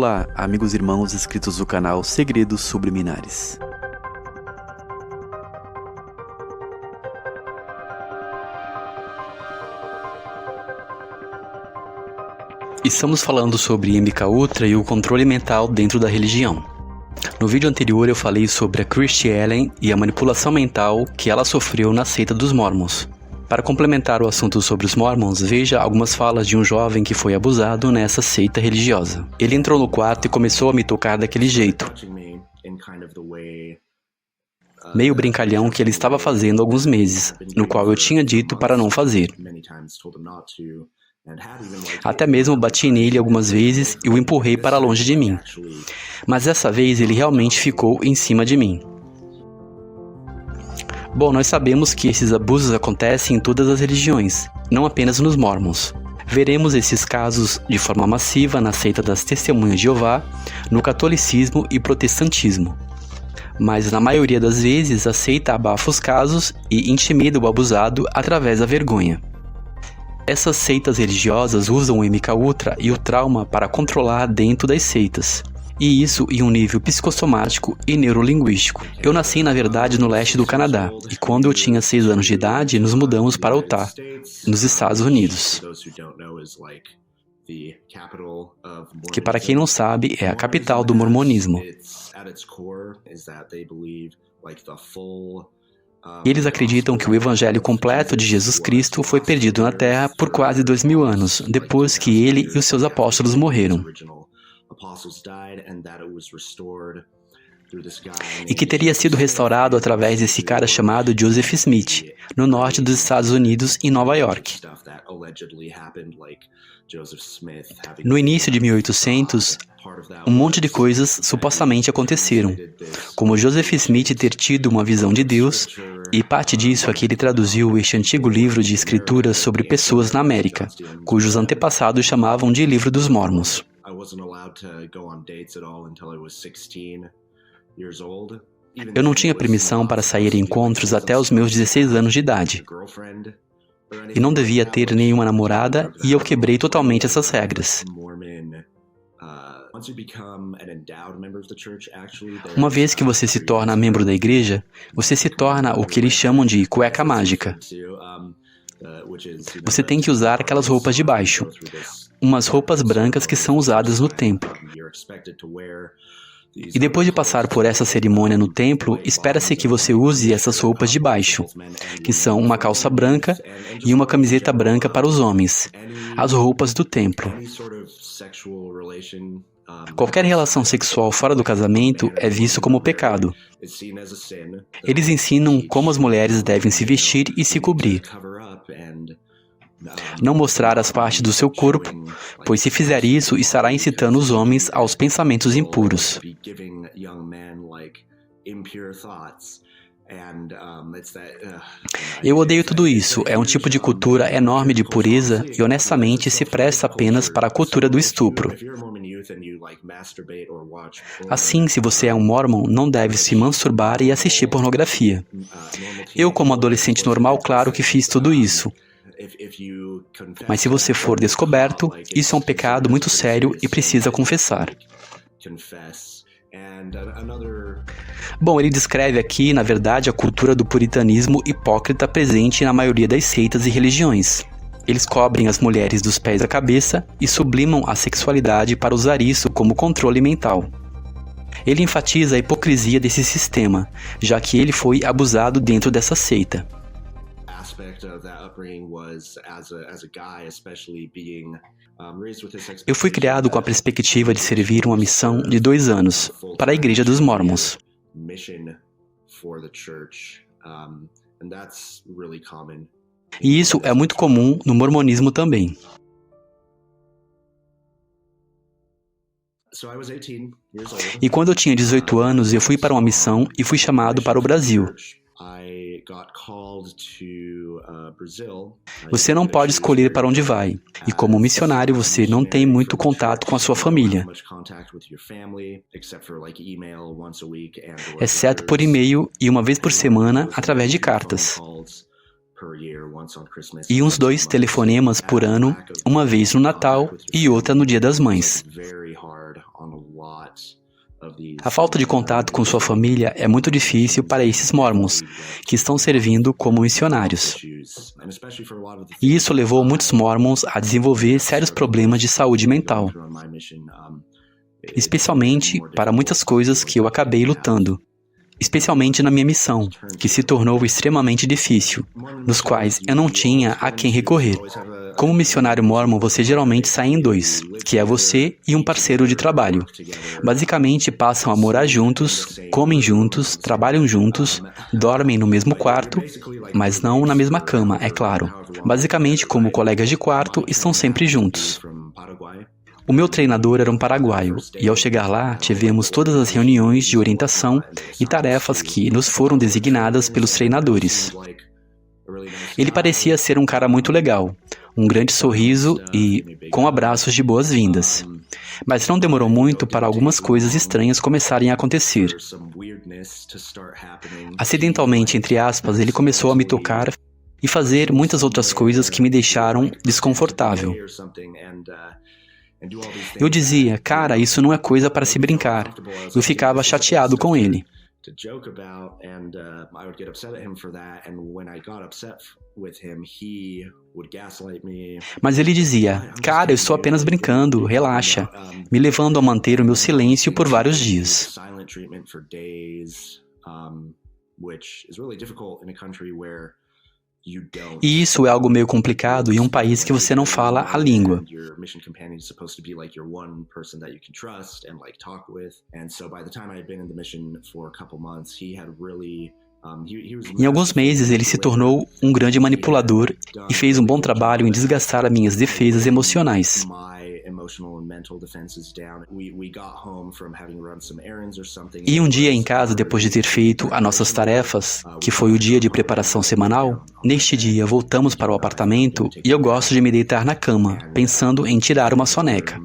Olá, amigos e irmãos inscritos do canal Segredos Subliminares. Estamos falando sobre MKUltra e o controle mental dentro da religião. No vídeo anterior eu falei sobre a Christy Ellen e a manipulação mental que ela sofreu na seita dos Mormons. Para complementar o assunto sobre os Mormons, veja algumas falas de um jovem que foi abusado nessa seita religiosa. Ele entrou no quarto e começou a me tocar daquele jeito, meio brincalhão que ele estava fazendo há alguns meses, no qual eu tinha dito para não fazer. Até mesmo bati nele algumas vezes e o empurrei para longe de mim. Mas dessa vez ele realmente ficou em cima de mim. Bom, nós sabemos que esses abusos acontecem em todas as religiões, não apenas nos Mormons. Veremos esses casos de forma massiva na seita das Testemunhas de Jeová, no catolicismo e protestantismo. Mas na maioria das vezes a seita abafa os casos e intimida o abusado através da vergonha. Essas seitas religiosas usam o MKUltra e o trauma para controlar dentro das seitas. E isso em um nível psicossomático e neurolinguístico. Eu nasci, na verdade, no leste do Canadá, e quando eu tinha 6 anos de idade, nos mudamos para Utah, nos Estados Unidos. Que, para quem não sabe, é a capital do mormonismo. Eles acreditam que o evangelho completo de Jesus Cristo foi perdido na Terra por quase 2000 anos, depois que ele e os seus apóstolos morreram. E que teria sido restaurado através desse cara chamado Joseph Smith, no norte dos Estados Unidos, em Nova York. No início de 1800, um monte de coisas supostamente aconteceram, como Joseph Smith ter tido uma visão de Deus, e parte disso é que ele traduziu este antigo livro de escrituras sobre pessoas na América, cujos antepassados chamavam de Livro dos Mormons. Eu não tinha permissão para sair em encontros até os meus 16 anos de idade. E não devia ter nenhuma namorada, e eu quebrei totalmente essas regras. Uma vez que você se torna membro da igreja, você se torna o que eles chamam de cueca mágica. Você tem que usar aquelas roupas de baixo, umas roupas brancas que são usadas no templo. E depois de passar por essa cerimônia no templo, espera-se que você use essas roupas de baixo, que são uma calça branca e uma camiseta branca para os homens, as roupas do templo. Qualquer relação sexual fora do casamento é visto como pecado. Eles ensinam como as mulheres devem se vestir e se cobrir. Não mostrar as partes do seu corpo, pois se fizer isso, estará incitando os homens aos pensamentos impuros. Eu odeio tudo isso. É um tipo de cultura enorme de pureza e honestamente se presta apenas para a cultura do estupro. Assim, se você é um Mormon, não deve se masturbar e assistir pornografia. Eu, como adolescente normal, claro que fiz tudo isso. Mas se você for descoberto, isso é um pecado muito sério e precisa confessar. Bom, ele descreve aqui, na verdade, a cultura do puritanismo hipócrita presente na maioria das seitas e religiões. Eles cobrem as mulheres dos pés à cabeça e sublimam a sexualidade para usar isso como controle mental. Ele enfatiza a hipocrisia desse sistema, já que ele foi abusado dentro dessa seita. Eu fui criado com a perspectiva de servir uma missão de 2 anos para a Igreja dos Mormons. E isso é muito comum no mormonismo também. E quando eu tinha 18 anos, eu fui para uma missão e fui chamado para o Brasil. Você não pode escolher para onde vai, e como missionário você não tem muito contato com a sua família, exceto por e-mail e uma vez por semana através de cartas. E uns 2 telefonemas por ano, uma vez no Natal e outra no Dia das Mães. A falta de contato com sua família é muito difícil para esses mormons, que estão servindo como missionários. E isso levou muitos mormons a desenvolver sérios problemas de saúde mental, especialmente para muitas coisas que eu acabei lutando, especialmente na minha missão, que se tornou extremamente difícil, nos quais eu não tinha a quem recorrer. Como missionário mormon, você geralmente sai em dois, que é você e um parceiro de trabalho. Basicamente, passam a morar juntos, comem juntos, trabalham juntos, dormem no mesmo quarto, mas não na mesma cama, é claro. Basicamente, como colegas de quarto, estão sempre juntos. O meu treinador era um paraguaio, e ao chegar lá, tivemos todas as reuniões de orientação e tarefas que nos foram designadas pelos treinadores. Ele parecia ser um cara muito legal, um grande sorriso e com abraços de boas-vindas. Mas não demorou muito para algumas coisas estranhas começarem a acontecer. Acidentalmente, entre aspas, ele começou a me tocar e fazer muitas outras coisas que me deixaram desconfortável. Eu dizia, cara, isso não é coisa para se brincar. Eu ficava chateado com ele. Mas ele dizia, cara, eu estou apenas brincando, relaxa, me levando a manter o meu silêncio por vários dias. E isso é algo meio complicado em um país que você não fala a língua. Em alguns meses, ele se tornou um grande manipulador e fez um bom trabalho em desgastar as minhas defesas emocionais. E um dia em casa, depois de ter feito as nossas tarefas, que foi o dia de preparação semanal, neste dia voltamos para o apartamento e eu gosto de me deitar na cama, pensando em tirar uma soneca.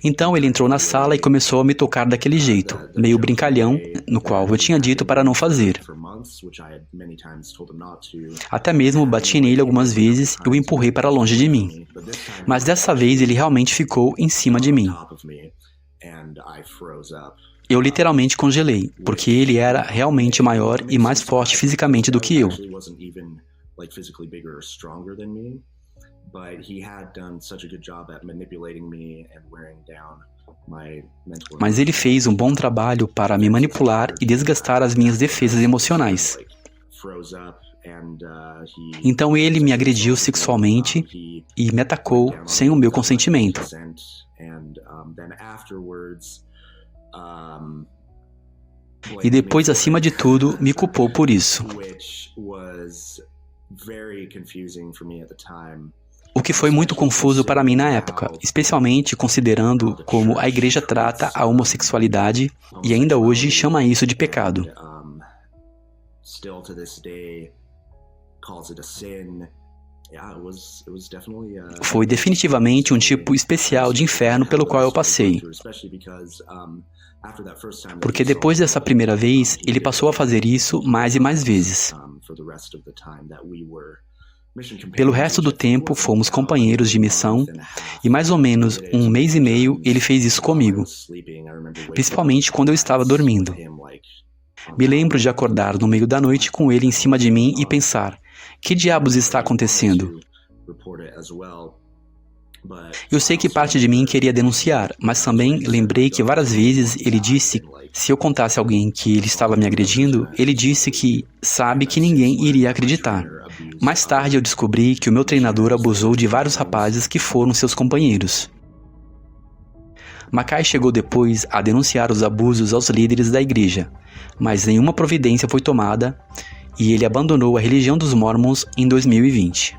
Então ele entrou na sala e começou a me tocar daquele jeito, meio brincalhão, no qual eu tinha dito para não fazer. Até mesmo bati nele algumas vezes e o empurrei para longe de mim. Mas dessa vez ele realmente ficou em cima de mim. Eu literalmente congelei, porque ele era realmente maior e mais forte fisicamente do que eu. Mas ele fez um bom trabalho para me manipular e desgastar as minhas defesas emocionais. Então ele me agrediu sexualmente e me atacou sem o meu consentimento. E depois, acima de tudo, me culpou por isso. O que foi muito confuso para mim na época, especialmente considerando como a igreja trata a homossexualidade e ainda hoje chama isso de pecado. Foi definitivamente um tipo especial de inferno pelo qual eu passei. Porque depois dessa primeira vez, ele passou a fazer isso mais e mais vezes. Pelo resto do tempo, fomos companheiros de missão e mais ou menos 1 mês e meio ele fez isso comigo, principalmente quando eu estava dormindo. Me lembro de acordar no meio da noite com ele em cima de mim e pensar, que diabos está acontecendo? Eu sei que parte de mim queria denunciar, mas também lembrei que várias vezes ele disse, se eu contasse a alguém que ele estava me agredindo, ele disse que sabe que ninguém iria acreditar. Mais tarde eu descobri que o meu treinador abusou de vários rapazes que foram seus companheiros. Mackay chegou depois a denunciar os abusos aos líderes da igreja, mas nenhuma providência foi tomada e ele abandonou a religião dos Mormons em 2020.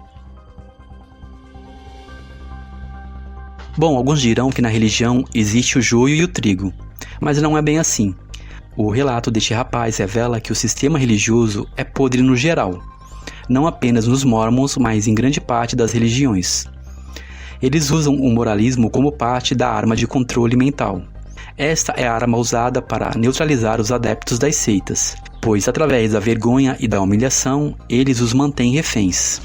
Bom, alguns dirão que na religião existe o joio e o trigo, mas não é bem assim. O relato deste rapaz revela que o sistema religioso é podre no geral, não apenas nos Mormons, mas em grande parte das religiões. Eles usam o moralismo como parte da arma de controle mental. Esta é a arma usada para neutralizar os adeptos das seitas, pois através da vergonha e da humilhação, eles os mantêm reféns.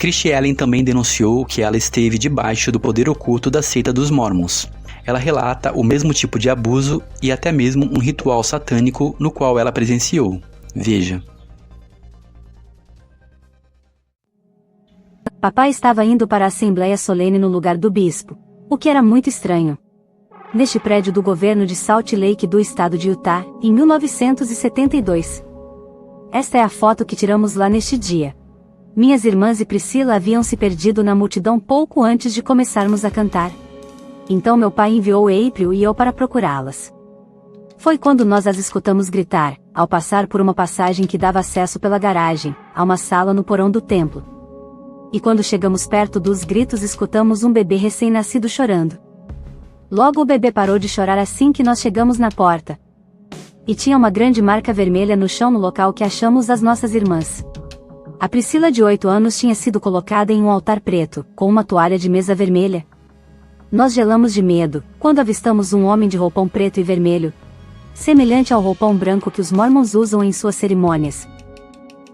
Christy Allen também denunciou que ela esteve debaixo do poder oculto da seita dos Mormons. Ela relata o mesmo tipo de abuso e até mesmo um ritual satânico no qual ela presenciou. Veja. Papai estava indo para a Assembleia Solene no lugar do bispo, o que era muito estranho. Neste prédio do governo de Salt Lake do estado de Utah, em 1972. Esta é a foto que tiramos lá neste dia. Minhas irmãs e Priscila haviam se perdido na multidão pouco antes de começarmos a cantar. Então meu pai enviou April e eu para procurá-las. Foi quando nós as escutamos gritar, ao passar por uma passagem que dava acesso pela garagem, a uma sala no porão do templo. E quando chegamos perto dos gritos escutamos um bebê recém-nascido chorando. Logo o bebê parou de chorar assim que nós chegamos na porta. E tinha uma grande marca vermelha no chão no local que achamos as nossas irmãs. A Priscila de 8 anos tinha sido colocada em um altar preto, com uma toalha de mesa vermelha. Nós gelamos de medo, quando avistamos um homem de roupão preto e vermelho, semelhante ao roupão branco que os Mormons usam em suas cerimônias.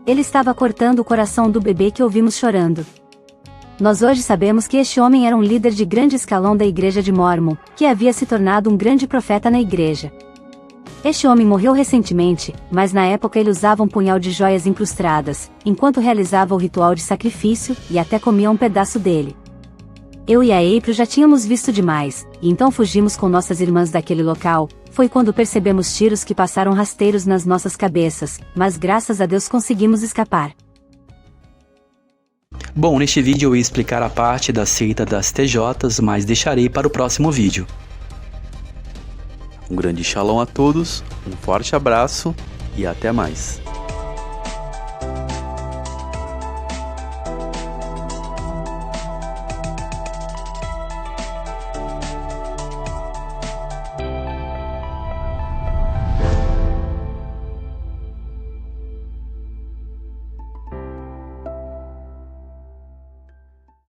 Ele estava cortando o coração do bebê que ouvimos chorando. Nós hoje sabemos que este homem era um líder de grande escalão da Igreja de Mormon, que havia se tornado um grande profeta na igreja. Este homem morreu recentemente, mas na época ele usava um punhal de joias incrustadas, enquanto realizava o ritual de sacrifício, e até comia um pedaço dele. Eu e a April já tínhamos visto demais, e então fugimos com nossas irmãs daquele local. Foi quando percebemos tiros que passaram rasteiros nas nossas cabeças, mas graças a Deus conseguimos escapar. Bom, neste vídeo eu ia explicar a parte da seita das TJs, mas deixarei para o próximo vídeo. Um grande shalom a todos, um forte abraço e até mais.